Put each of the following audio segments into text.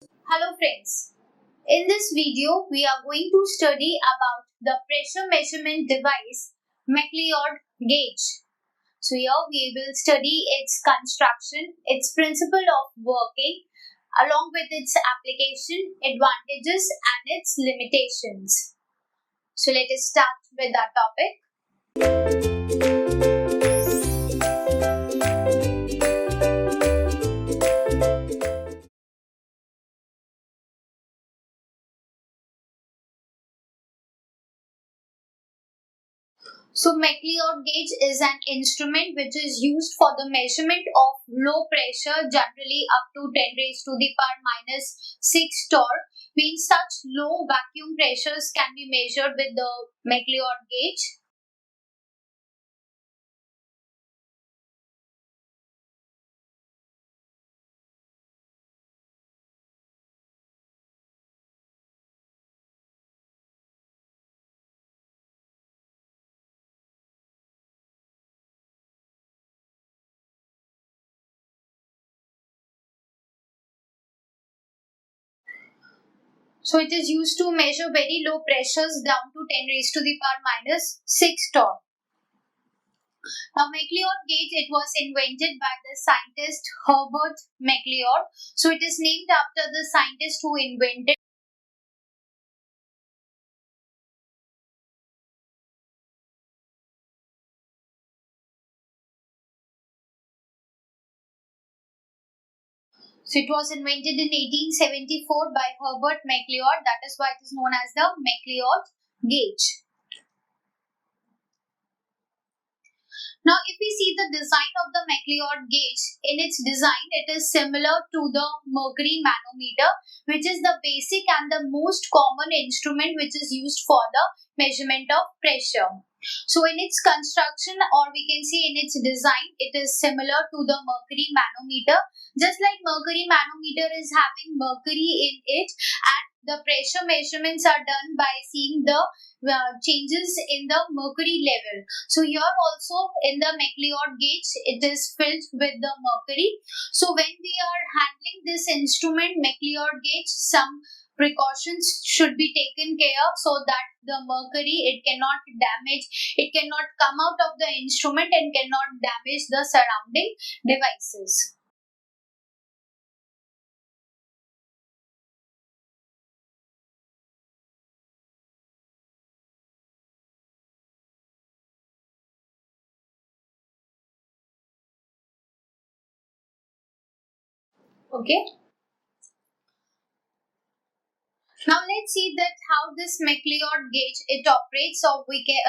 Hello friends, in this video we are going to study about the pressure measurement device McLeod Gauge. So here we will study its construction, its principle of working along with its application, advantages and its limitations. So let us start with our topic. So McLeod gauge is an instrument which is used for the measurement of low pressure, generally up to 10 raised to the power minus 6 torr. Means such low vacuum pressures can be measured with the McLeod gauge. So it is used to measure very low pressures down to 10 raised to the power minus 6 torr. Now, McLeod gauge, it was invented by the scientist Herbert McLeod. So it is named after the scientist who invented. So it was invented in 1874 by Herbert McLeod. That is why it is known as the McLeod gauge. Now, if we see the design of the McLeod gauge, in its design, it is similar to the mercury manometer, which is the basic and the most common instrument which is used for the measurement of pressure. So, in its construction, or we can say in its design, it is similar to the mercury manometer. Just like mercury manometer is having mercury in it, and the pressure measurements are done by seeing the changes in the mercury level. So here also in the McLeod gauge, it is filled with the mercury. So when we are handling this instrument McLeod gauge, some precautions should be taken care of so that the mercury, it cannot damage, it cannot come out of the instrument and cannot damage the surrounding devices. Okay. Now let's see that how this McLeod gauge it operates. So we can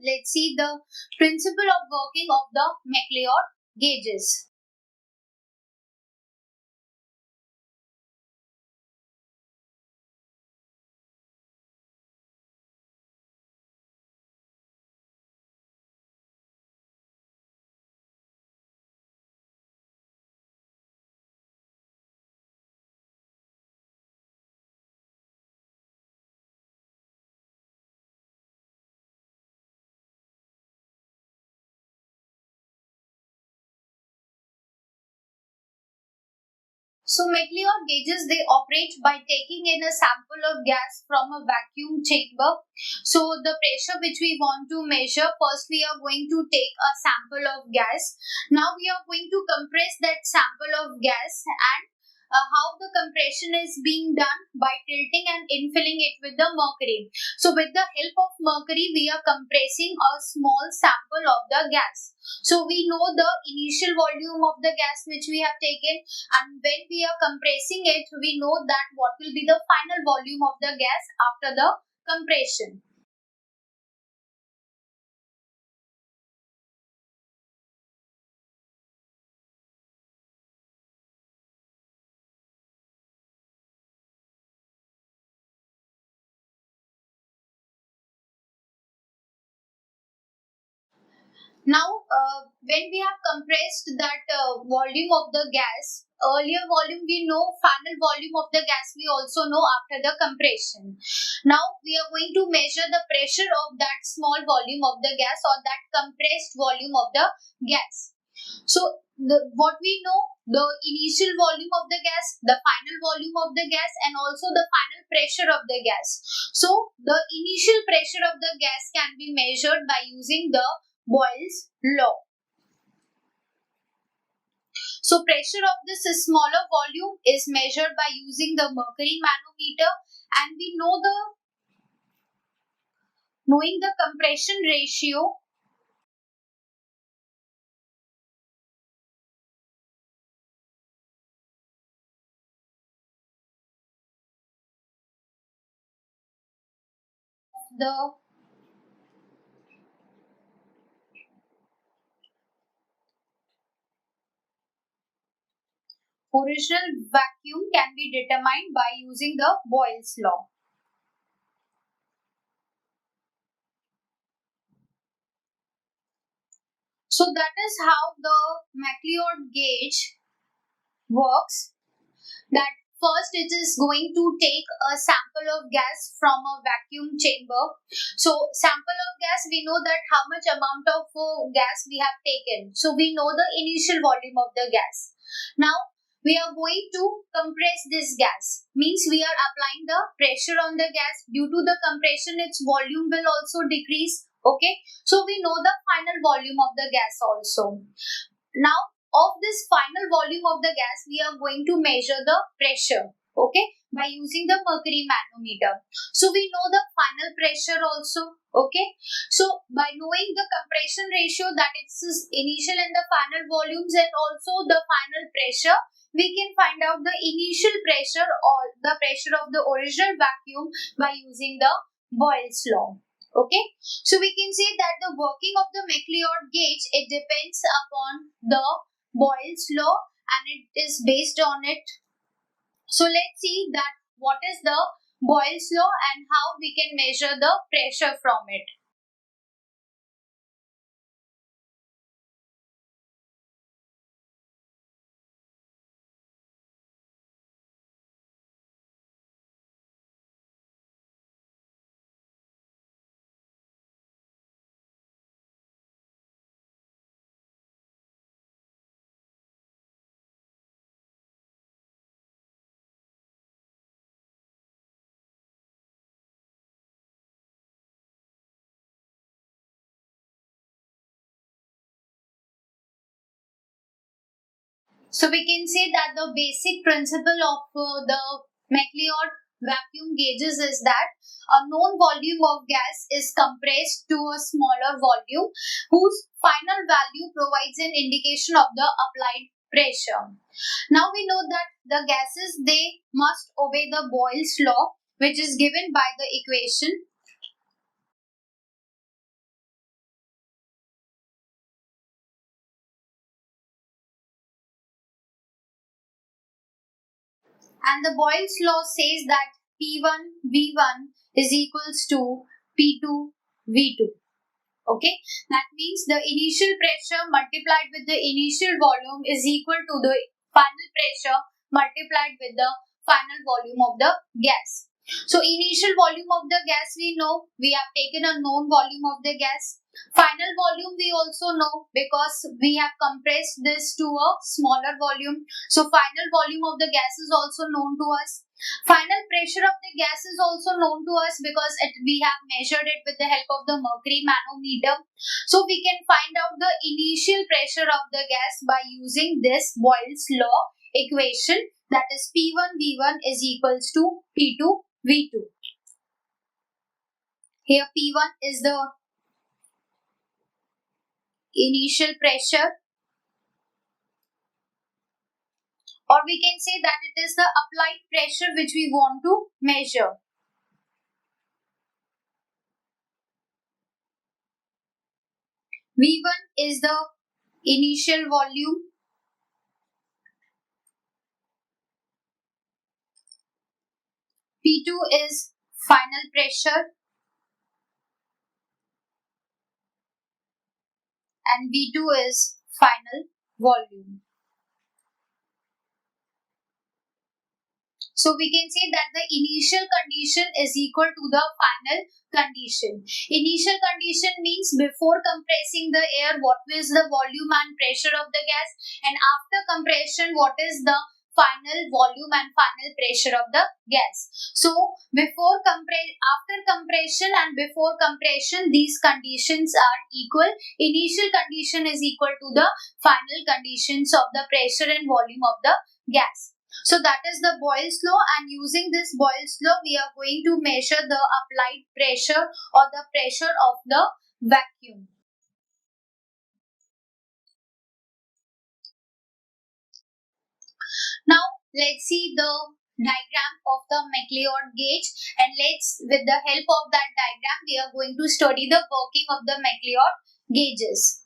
let's see the principle of working of the McLeod gauges. So McLeod gauges they operate by taking in a sample of gas from a vacuum chamber. So the pressure which we want to measure, first we are going to take a sample of gas. Now we are going to compress that sample of gas, and how the compression is being done by tilting and infilling it with the mercury. So with the help of mercury, we are compressing a small sample of the gas. So we know the initial volume of the gas which we have taken, and when we are compressing it, we know that what will be the final volume of the gas after the compression. Now, when we have compressed that volume of the gas, earlier volume we know, final volume of the gas we also know after the compression. Now, we are going to measure the pressure of that small volume of the gas, or that compressed volume of the gas. So, what we know, the initial volume of the gas, the final volume of the gas, and also the final pressure of the gas. So the initial pressure of the gas can be measured by using the Boyle's law. So pressure of this smaller volume is measured by using the mercury manometer, and we know knowing the compression ratio the original vacuum can be determined by using the Boyle's law. So that is how the McLeod gauge works. That first it is going to take a sample of gas from a vacuum chamber. So sample of gas, we know that how much amount of gas we have taken. So we know the initial volume of the gas. Now we are going to compress this gas. Means we are applying the pressure on the gas. Due to the compression, its volume will also decrease. Okay. So we know the final volume of the gas also. Now, of this final volume of the gas, we are going to measure the pressure, okay, by using the mercury manometer. So we know the final pressure also, okay. So by knowing the compression ratio, that it's initial and the final volumes, and also the final pressure, we can find out the initial pressure or the pressure of the original vacuum by using the Boyle's law. Okay, so we can say that the working of the McLeod gauge, it depends upon the Boyle's law and it is based on it. So let's see that what is the Boyle's law and how we can measure the pressure from it. So we can say that the basic principle of the McLeod vacuum gauges is that a known volume of gas is compressed to a smaller volume whose final value provides an indication of the applied pressure. Now we know that the gases, they must obey the Boyle's law, which is given by the equation, and the Boyle's law says that P1 V1 is equals to P2 V2. Okay, that means the initial pressure multiplied with the initial volume is equal to the final pressure multiplied with the final volume of the gas. So initial volume of the gas, we know, we have taken a known volume of the gas. Final volume we also know because we have compressed this to a smaller volume. So final volume of the gas is also known to us. Final pressure of the gas is also known to us because we have measured it with the help of the mercury manometer. So we can find out the initial pressure of the gas by using this Boyle's law equation, that is P1 V1 is equals to P2 V2. Here P1 is the initial pressure, or we can say that it is the applied pressure which we want to measure. V1 is the initial volume, P2 is final pressure, and V2 is final volume. So we can say that the initial condition is equal to the final condition. Initial condition means before compressing the air, what is the volume and pressure of the gas, and after compression, what is the final volume and final pressure of the gas. So after compression and before compression, these conditions are equal. Initial condition is equal to the final conditions of the pressure and volume of the gas. So that is the Boyle's law, and using this Boyle's law, we are going to measure the applied pressure or the pressure of the vacuum. Now let's see the diagram of the McLeod gauge, and with the help of that diagram, we are going to study the working of the McLeod gauges.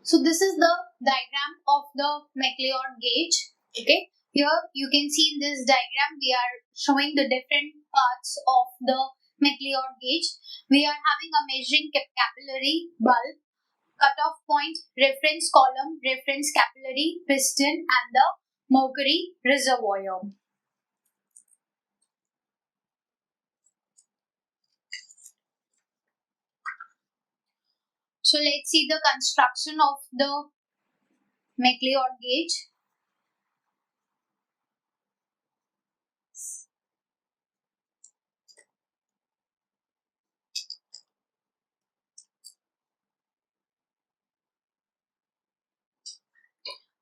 So this is the diagram of the McLeod gauge. Okay, here you can see in this diagram we are showing the different parts of the McLeod gauge. We are having a measuring capillary bulb, cutoff point, reference column, reference capillary, piston, and the Mercury Reservoir. So let's see the construction of the McLeod Gauge.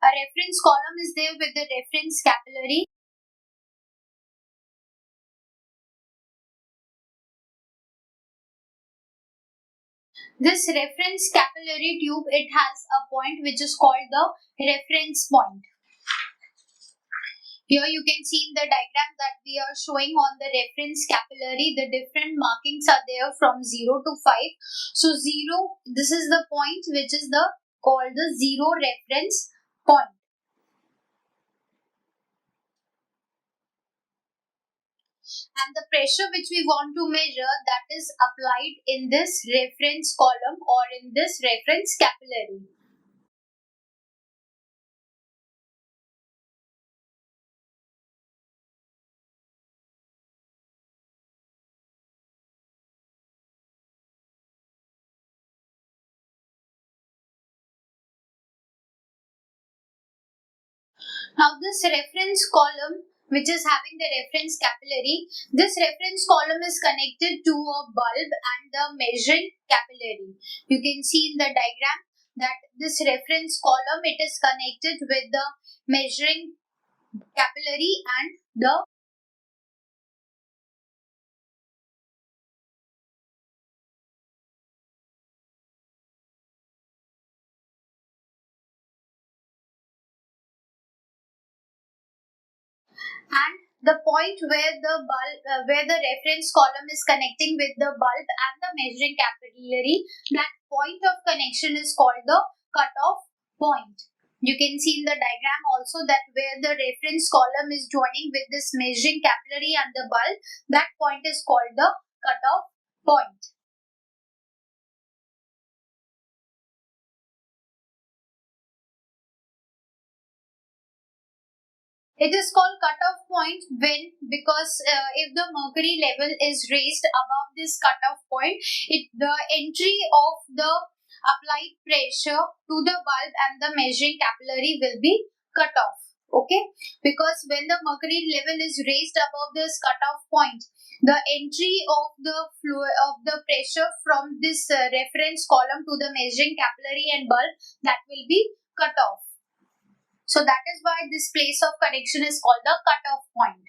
A reference column is there with the reference capillary. This reference capillary tube, it has a point which is called the reference point. Here you can see in the diagram that we are showing on the reference capillary, the different markings are there from 0 to 5. So 0, this is the point which is called the 0 reference point. And the pressure which we want to measure, that is applied in this reference column or in this reference capillary. Now this reference column which is having the reference capillary, this reference column is connected to a bulb and the measuring capillary. You can see in the diagram that this reference column, it is connected with the measuring capillary and the the point where the bulb, where the reference column is connecting with the bulb and the measuring capillary, that point of connection is called the cutoff point. You can see in the diagram also that where the reference column is joining with this measuring capillary and the bulb, that point is called the cutoff point. It is called cutoff point when, because if the mercury level is raised above this cutoff point, the entry of the applied pressure to the bulb and the measuring capillary will be cut off. Okay, because when the mercury level is raised above this cutoff point, the entry of the flow of the pressure from this reference column to the measuring capillary and bulb, that will be cut off. So that is why this place of connection is called the cutoff point.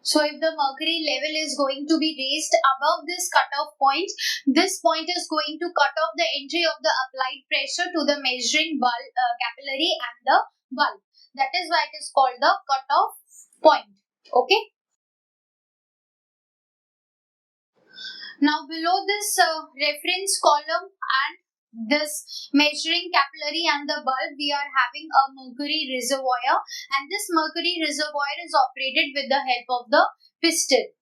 So if the mercury level is going to be raised above this cutoff point, this point is going to cut off the entry of the applied pressure to the measuring bulb, capillary and the bulb. That is why it is called the cutoff point. Okay. Now below this reference column and this measuring capillary and the bulb, we are having a mercury reservoir, and this mercury reservoir is operated with the help of the piston.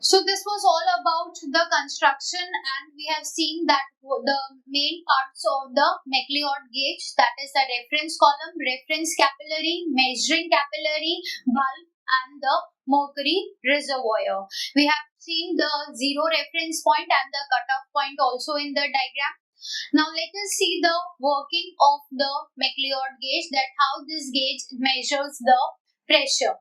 So this was all about the construction, and we have seen that the main parts of the McLeod gauge, that is the reference column, reference capillary, measuring capillary, bulb and the mercury reservoir. We have seen the zero reference point and the cutoff point also in the diagram. Now let us see the working of the McLeod gauge, that how this gauge measures the pressure.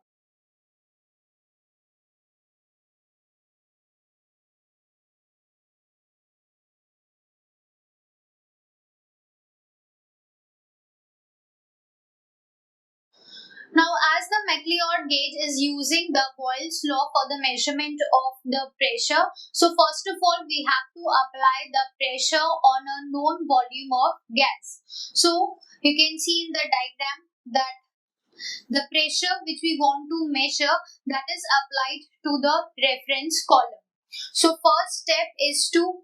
Now, as the McLeod gauge is using the Boyle's law for the measurement of the pressure. So first of all, we have to apply the pressure on a known volume of gas. So you can see in the diagram that the pressure which we want to measure, that is applied to the reference column. So first step is to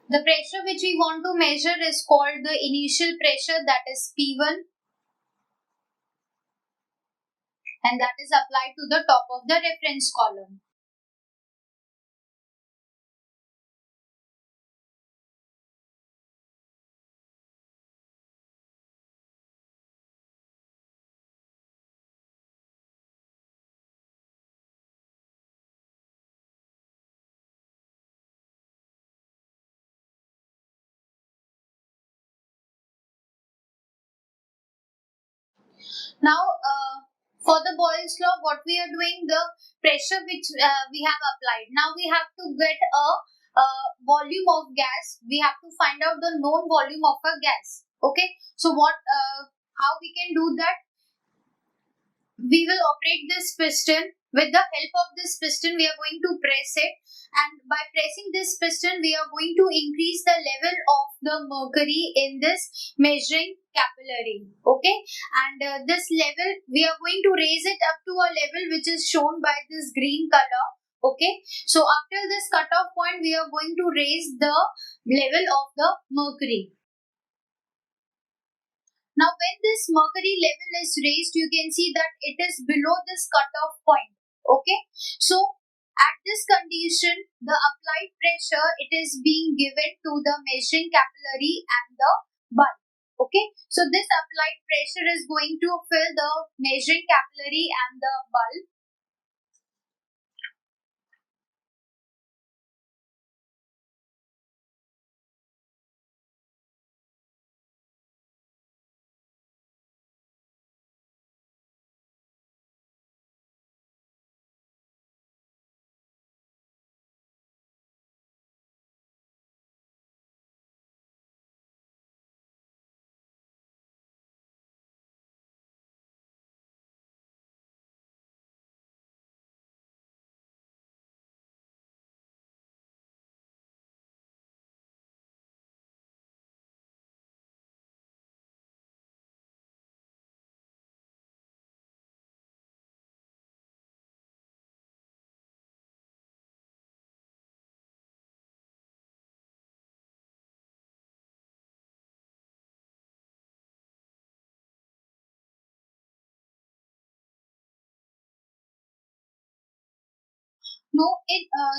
the pressure which we want to measure is called the initial pressure, that is P1, and that is applied to the top of the reference column. Now, for the Boyle's law, what we are doing, the pressure which we have applied. Now we have to get a volume of gas. We have to find out the known volume of a gas. Okay. So how we can do that? We will operate this piston. With the help of this piston, we are going to press it, and by pressing this piston, we are going to increase the level of the mercury in this measuring capillary. Okay, and this level we are going to raise it up to a level which is shown by this green color. Okay, so after this cutoff point, we are going to raise the level of the mercury. Now, when this mercury level is raised, you can see that it is below this cutoff point. Okay, so at this condition, the applied pressure, it is being given to the measuring capillary and the bulb. Okay, so this applied pressure is going to fill the measuring capillary and the bulb. No,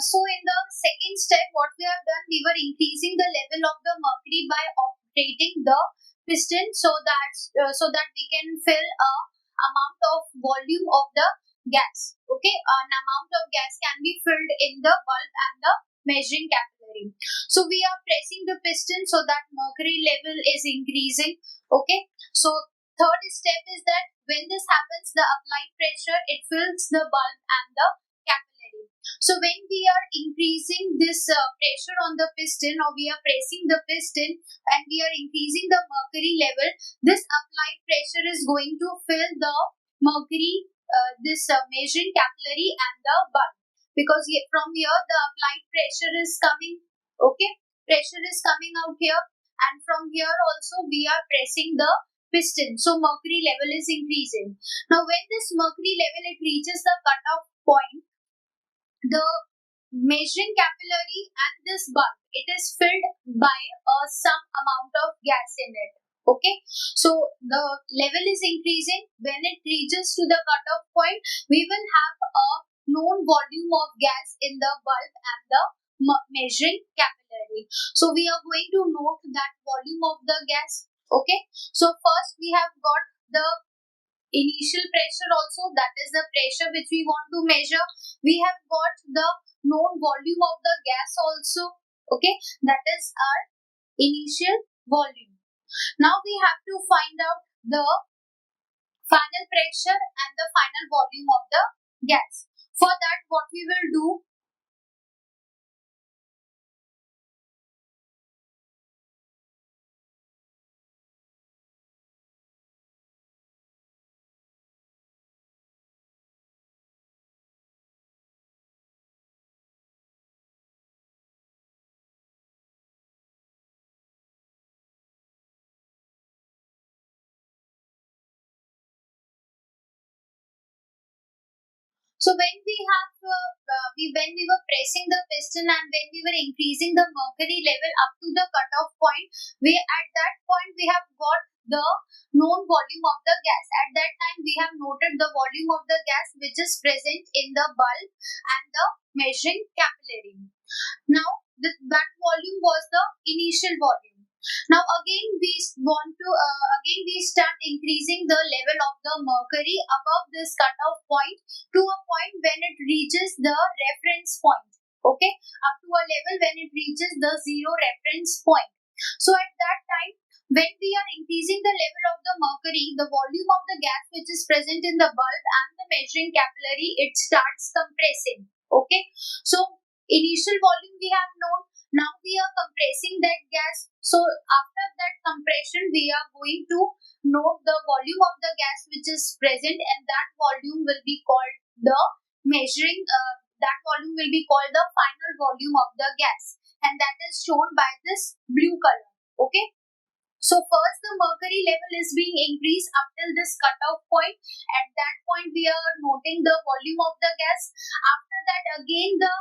so in the second step, what we have done, we were increasing the level of the mercury by operating the piston, so that we can fill a amount of volume of the gas. Okay, an amount of gas can be filled in the bulb and the measuring capillary. So we are pressing the piston so that mercury level is increasing. Okay, so third step is that when this happens, the applied pressure, it fills the bulb and the capillary. So when we are increasing this pressure on the piston, or we are pressing the piston and we are increasing the mercury level, this applied pressure is going to fill the mercury, this measuring capillary and the bulb, because from here the applied pressure is coming. Okay, pressure is coming out here, and from here also we are pressing the piston, so mercury level is increasing. Now when this mercury level, it reaches the cutoff point, the measuring capillary and this bulb, it is filled by some amount of gas in it. Okay, so the level is increasing. When it reaches to the cutoff point, we will have a known volume of gas in the bulb and the measuring capillary. So we are going to note that volume of the gas. Okay, so first we have got the initial pressure also, that is the pressure which we want to measure. We have got the known volume of the gas also. Okay, that is our initial volume. Now we have to find out the final pressure and the final volume of the gas. For that, what we will do, So when we have when we were pressing the piston and when we were increasing the mercury level up to the cutoff point, we at that point we have got the known volume of the gas. At that time we have noted the volume of the gas which is present in the bulb and the measuring capillary. Now that volume was the initial volume. Now again we want to we start increasing the level of the mercury above this cutoff point to a point when it reaches the reference point. Okay, up to a level when it reaches the zero reference point. So at that time, when we are increasing the level of the mercury, the volume of the gas which is present in the bulb and the measuring capillary, it starts compressing. Okay, so initial volume we have known. Now we are compressing that gas. So after that compression, we are going to note the volume of the gas which is present, and that volume will be called the measuring. That volume will be called the final volume of the gas, and that is shown by this blue color. Okay. So first the mercury level is being increased up till this cutoff point. At that point we are noting the volume of the gas. After that again the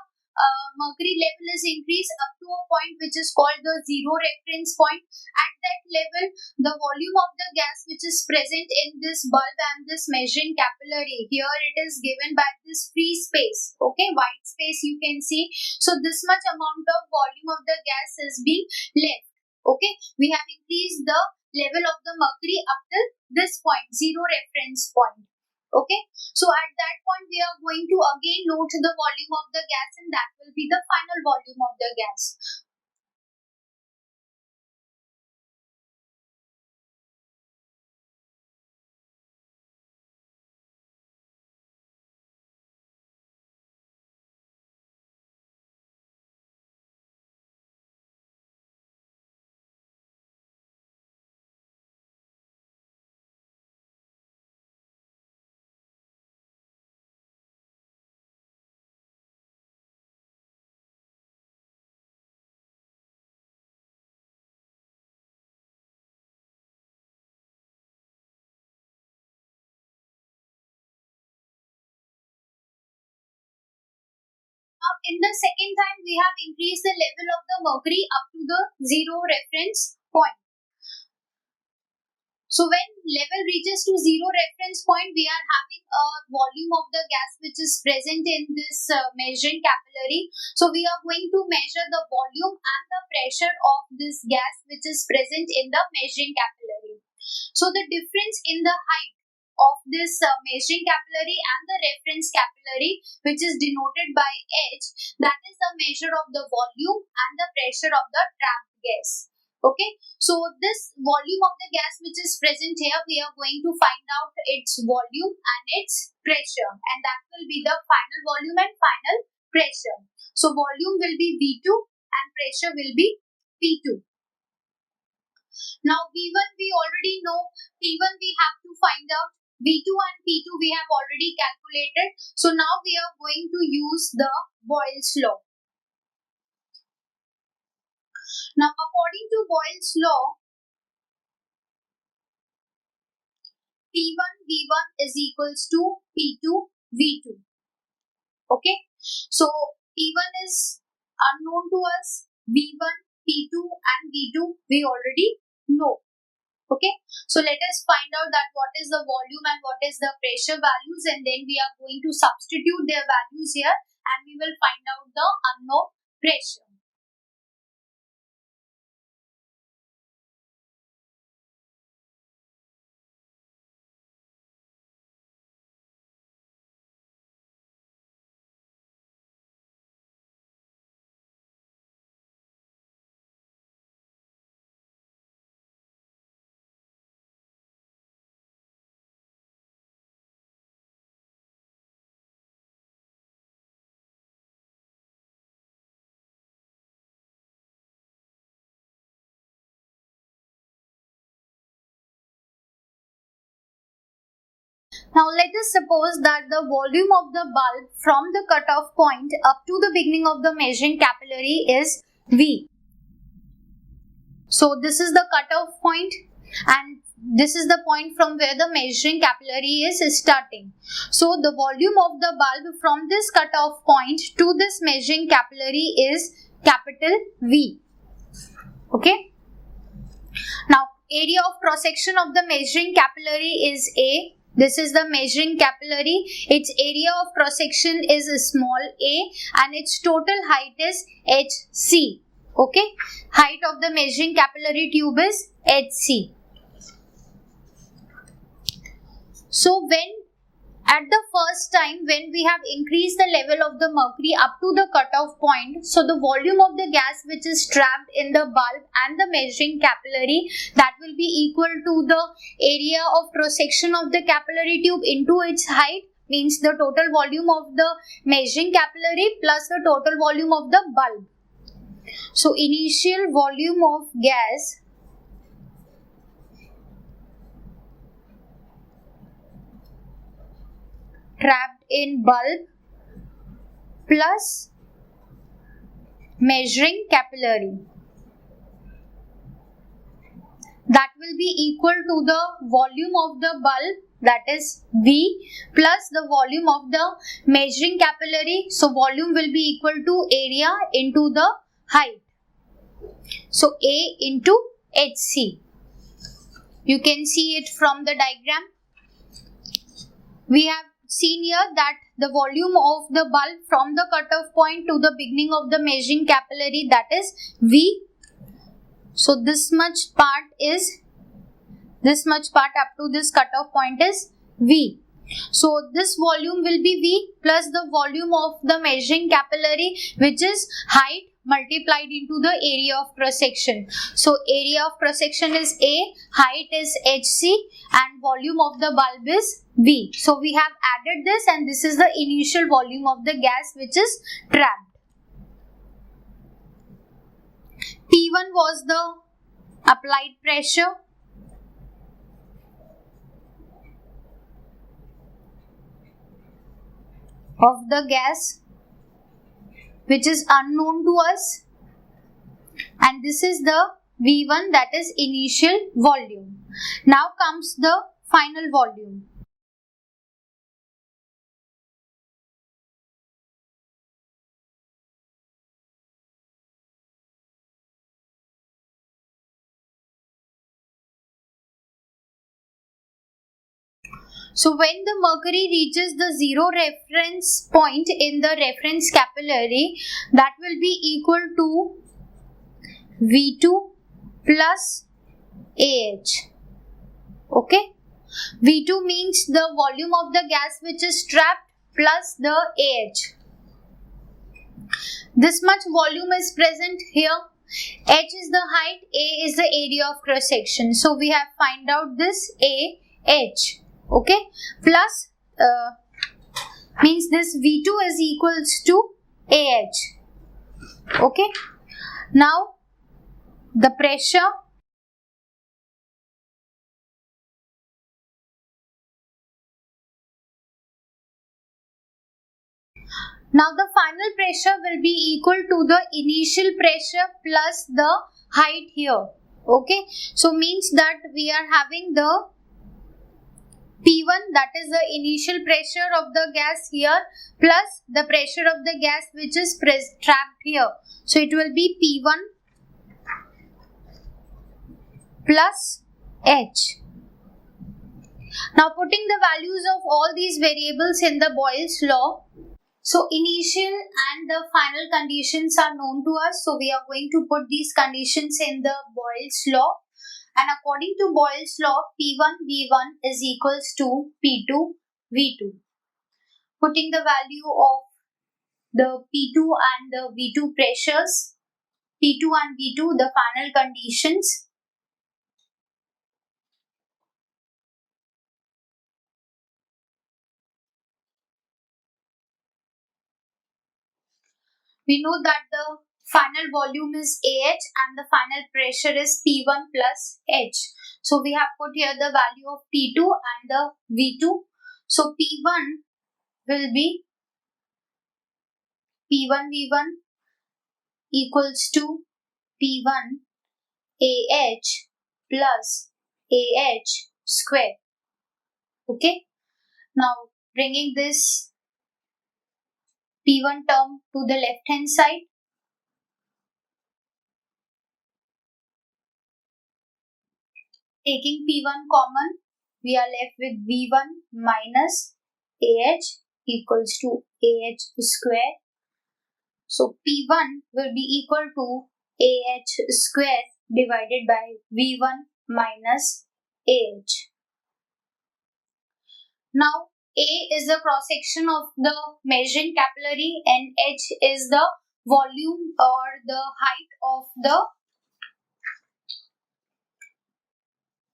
mercury level is increased up to a point which is called the zero reference point. At that level, the volume of the gas which is present in this bulb and this measuring capillary, here it is given by this free space, okay, white space you can see. So this much amount of volume of the gas is being left. Okay, we have increased the level of the mercury up till this point, zero reference point. Okay, so at that point we are going to again note the volume of the gas, and that will be the final volume of the gas. In the second time, we have increased the level of the mercury up to the zero reference point. So when level reaches to zero reference point, we are having a volume of the gas which is present in this measuring capillary. So we are going to measure the volume and the pressure of this gas which is present in the measuring capillary. So the difference in the height of this measuring capillary and the reference capillary, which is denoted by H, that is the measure of the volume and the pressure of the trapped gas. Okay, so this volume of the gas which is present here, we are going to find out its volume and its pressure, and that will be the final volume and final pressure. So volume will be V2 and pressure will be P2. Now V1 we already know, P1 we have to find out, V2 and P2 we have already calculated. So now we are going to use the Boyle's law. Now according to Boyle's law, P1 V1 is equals to P2 V2. Okay, so P1 is unknown to us, V1, P2 and V2 we already know. Okay, so let us find out that what is the volume and what is the pressure values, and then we are going to substitute their values here and we will find out the unknown pressure. Now let us suppose that the volume of the bulb from the cutoff point up to the beginning of the measuring capillary is V. So this is the cutoff point, and this is the point from where the measuring capillary is starting. So the volume of the bulb from this cutoff point to this measuring capillary is capital V. Okay. Now area of cross section of the measuring capillary is A. This is the measuring capillary. Its area of cross section is small a and its total height is HC. Okay. Height of the measuring capillary tube is HC. So when at the first time when we have increased the level of the mercury up to the cutoff point, so the volume of the gas which is trapped in the bulb and the measuring capillary, that will be equal to the area of cross section of the capillary tube into its height, means the total volume of the measuring capillary plus the total volume of the bulb. So initial volume of gas trapped in bulb plus measuring capillary, that will be equal to the volume of the bulb, that is V, plus the volume of the measuring capillary. So volume will be equal to area into the height. So A into HC. You can see it from the diagram. We have seen here that the volume of the bulb from the cutoff point to the beginning of the measuring capillary, that is V. So this much part up to this cutoff point is V. So this volume will be V plus the volume of the measuring capillary, which is height multiplied into the area of cross section. So area of cross section is A, height is HC and volume of the bulb is V. So we have added this and this is the initial volume of the gas which is trapped. P1 was the applied pressure. Of the gas which is unknown to us, and this is the V1, that is initial volume. Now comes the final volume. So when the mercury reaches the zero reference point in the reference capillary, that will be equal to V2 plus AH. Okay. V2 means the volume of the gas which is trapped plus the AH. This much volume is present here. H is the height, A is the area of cross section. So we have find out this AH. Okay, plus means this V2 is equals to AH. Okay, now the pressure now the final pressure will be equal to the initial pressure plus the height here. Okay, so means that we are having the P1, that is the initial pressure of the gas here plus the pressure of the gas which is trapped here. So it will be P1 plus H. Now putting the values of all these variables in the Boyle's law. So initial and the final conditions are known to us. So we are going to put these conditions in the Boyle's law. And according to Boyle's law, P1 V1 is equals to P2 V2. Putting the value of the P2 and the V2 pressures, P2 and V2, the final conditions. We know that the final volume is AH and the final pressure is P1 plus H. So we have put here the value of P2 and the V2. So P1 will be P1 V1 equals to P1 AH plus AH square. Okay. Now bringing this P1 term to the left hand side. Taking P1 common, we are left with V1 minus AH equals to AH square. So P1 will be equal to AH square divided by V1 minus AH. Now A is the cross section of the measuring capillary and H is the volume or the height of the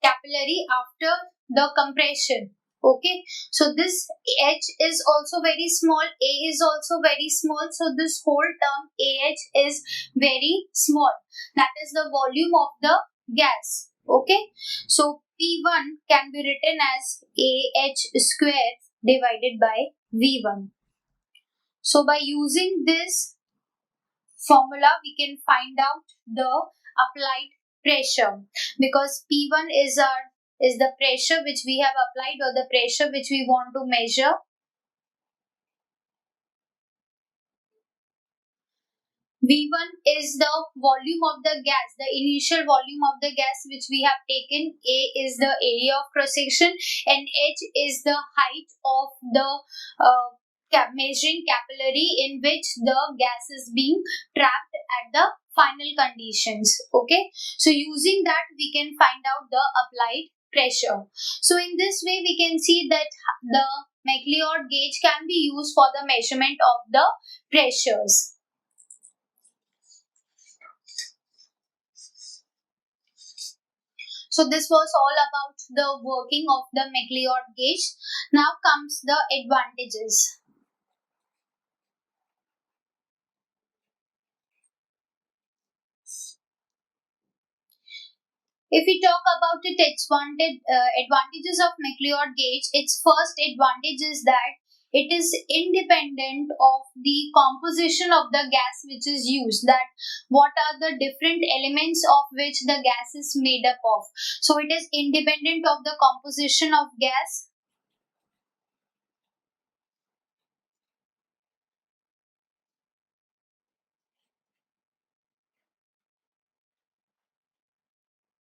capillary after the compression. Okay, so this H is also very small, A is also very small, so this whole term AH is very small. That is the volume of the gas. Okay, so P1 can be written as AH square divided by V1. So by using this formula, we can find out the applied pressure, because P1 is the pressure which we have applied or the pressure which we want to measure. V1 is the volume of the gas, the initial volume of the gas which we have taken. A is the area of cross section and H is the height of the measuring capillary in which the gas is being trapped at the final conditions. Okay, so using that we can find out the applied pressure. So in this way we can see that the McLeod gauge can be used for the measurement of the pressures. So this was all about the working of the McLeod gauge. Now comes the advantages. If we talk about its advantages of McLeod gauge, its first advantage is that it is independent of the composition of the gas which is used, that what are the different elements of which the gas is made up of. So it is independent of the composition of gas.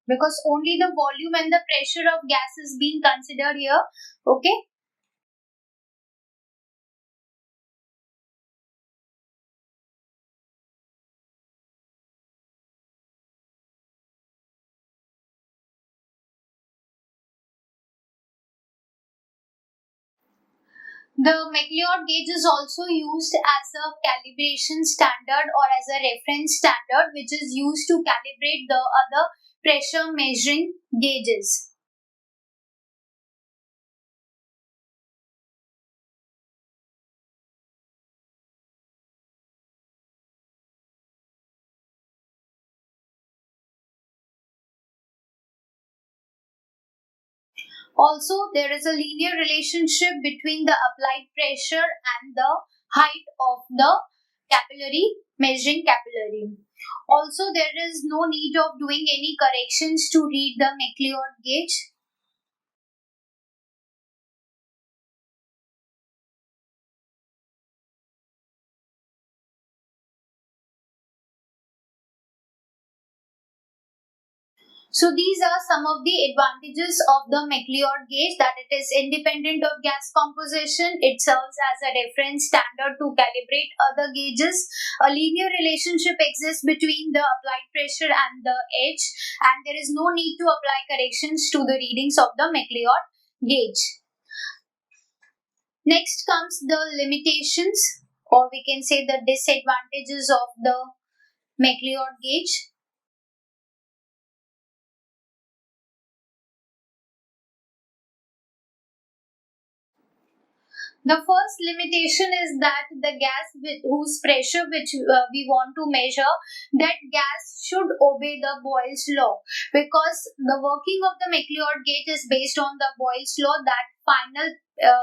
Because only the volume and the pressure of gas is being considered here. Okay. The McLeod gauge is also used as a calibration standard or as a reference standard which is used to calibrate the other pressure measuring gauges. Also, there is a linear relationship between the applied pressure and the height of the measuring capillary. Also, there is no need of doing any corrections to read the McLeod gauge. So these are some of the advantages of the McLeod gauge, that it is independent of gas composition, it serves as a reference standard to calibrate other gauges, a linear relationship exists between the applied pressure and the H, and there is no need to apply corrections to the readings of the McLeod gauge. Next comes the limitations, or we can say the disadvantages of the McLeod gauge. The first limitation is that the gas whose pressure which we want to measure, that gas should obey the Boyle's law, because the working of the McLeod gauge is based on the Boyle's law, that final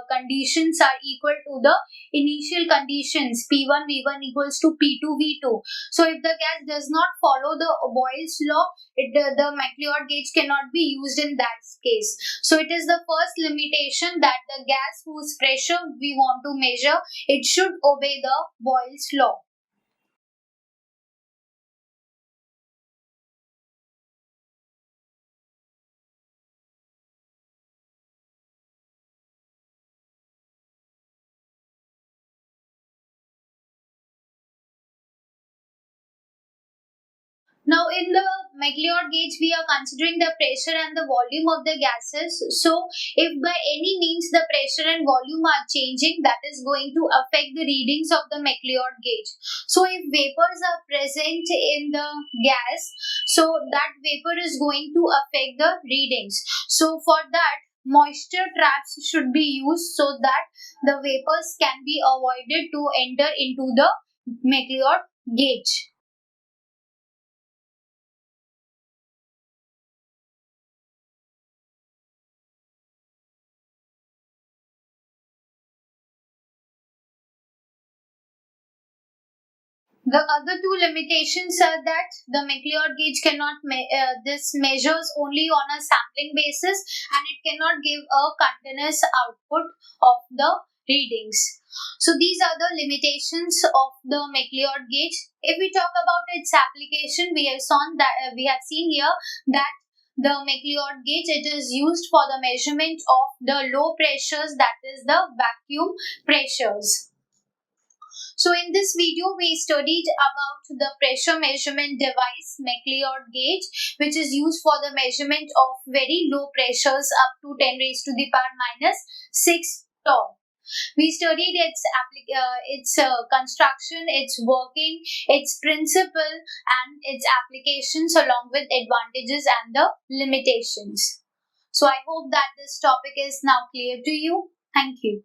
conditions are equal to the initial conditions P1 V1 equals to P2 V2. So if the gas does not follow the Boyle's law, the McLeod gauge cannot be used in that case. So it is the first limitation that the gas whose pressure we want to measure, it should obey the Boyle's law. Now, in the McLeod gauge, we are considering the pressure and the volume of the gases. So, if by any means the pressure and volume are changing, that is going to affect the readings of the McLeod gauge. So, if vapors are present in the gas, so that vapor is going to affect the readings. So, for that, moisture traps should be used so that the vapors can be avoided to enter into the McLeod gauge. The other two limitations are that the McLeod gauge cannot this measures only on a sampling basis, and it cannot give a continuous output of the readings. So these are the limitations of the McLeod gauge. If we talk about its application, we have seen here that the McLeod gauge, it is used for the measurement of the low pressures, that is the vacuum pressures. So in this video, we studied about the pressure measurement device McLeod gauge, which is used for the measurement of very low pressures up to 10 raised to the power minus 6 torr. We studied its construction, its working, its principle, and its applications along with advantages and the limitations. So I hope that this topic is now clear to you. Thank you.